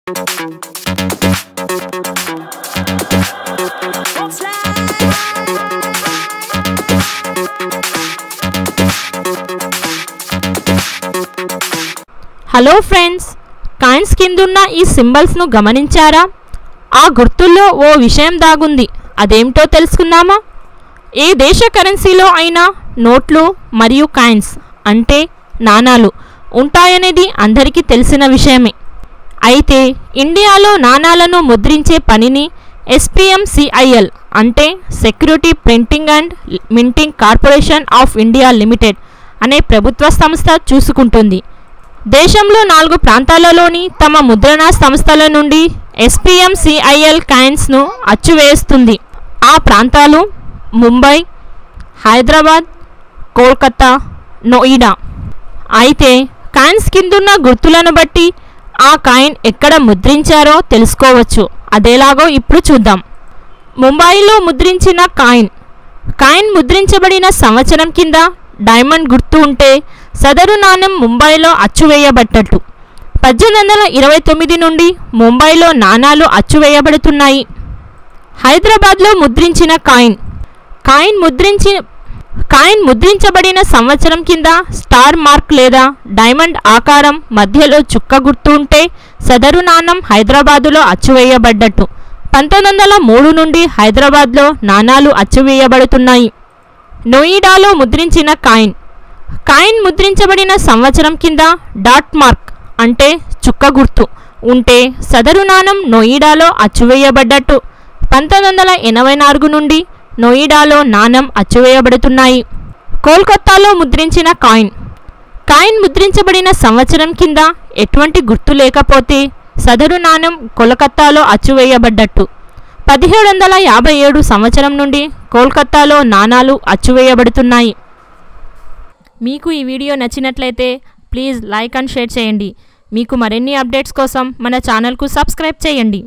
Hello friends, coins కిందున్న ఈ సింబల్స్ను గమనించారా? ఆ గుర్తుల్లో ఓ విషయం దాగుంది. అదేమిటో తెలుసుకుందామా? ఏ దేశ కరెన్సీలో అయినా నోట్లు మరియు కాయిన్స్ అంటే నాణాలు ఉంటాయనేది అందరికీ తెలిసిన విషయమే. అయితే ఇండియాలో నాణాలను ముద్రించే పనిని SPMCIL అంటే security printing and minting corporation of India limited అనే ప్రభుత్వ సంస్థ చూసుకుంటుంది. దేశంలో 4 ప్రాంతాలలోని తమ ముద్రణా సంస్థల నుండి SPMCIL కాయిన్స్ను అచ్చువేస్తుంది. ఆ ప్రాంతాలు ముంబై, హైదరాబాద్, కోల్కతా, నోయిడా. అయితే కాయిన్స్ కిందున్న గుర్తులను బట్టి ఆ కాయిన్ ఎక్కడ ముద్రించారో తెలుసుకోవచ్చు. అదేలాగో ఇప్పుడు చూద్దాం. ముంబైలో ముద్రించిన కాయిన్ ముద్రించబడిన సంవత్సరం కింద డైమండ్ గుర్తు ఉంటే సదరు నాణెం ముంబైలో అచ్చువేయబడ్డట్టు. 1829 నుండి ముంబైలో నాణాలు అచ్చువేయబడుతున్నాయి. హైదరాబాద్లో ముద్రించిన కాయిన్ ముద్రించబడిన సంవత్సరం కింద స్టార్ మార్క్ లేదా డైమండ్ ఆకారం మధ్యలో చుక్క గుర్తు ఉంటే సదరు నాణం హైదరాబాదులో అచ్చువేయబడ్డట్టు. 1903 నుండి హైదరాబాద్లో నాణాలు అచ్చువేయబడుతున్నాయి. నోయిడాలో ముద్రించిన కాయిన్ ముద్రించబడిన సంవత్సరం కింద డాట్ మార్క్ అంటే చుక్క గుర్తు ఉంటే సదరు నాణం నోయిడాలో అచ్చువేయబడ్డట్టు. 1984 నుండి నోయిడాలో నాణం అచ్చువేయబడుతున్నాయి. కోల్కతాలో ముద్రించిన కాయిన్ ముద్రించబడిన సంవత్సరం కింద ఎటువంటి గుర్తు లేకపోతే సదరు నాణం కోల్కతాలో అచ్చువేయబడ్డట్టు. 1757 సంవత్సరం నుండి కోల్కతాలో నాణాలు అచ్చువేయబడుతున్నాయి. మీకు ఈ వీడియో నచ్చినట్లయితే ప్లీజ్ లైక్ అండ్ షేర్ చేయండి. మీకు మరిన్ని అప్డేట్స్ కోసం మన ఛానల్కు సబ్స్క్రైబ్ చేయండి.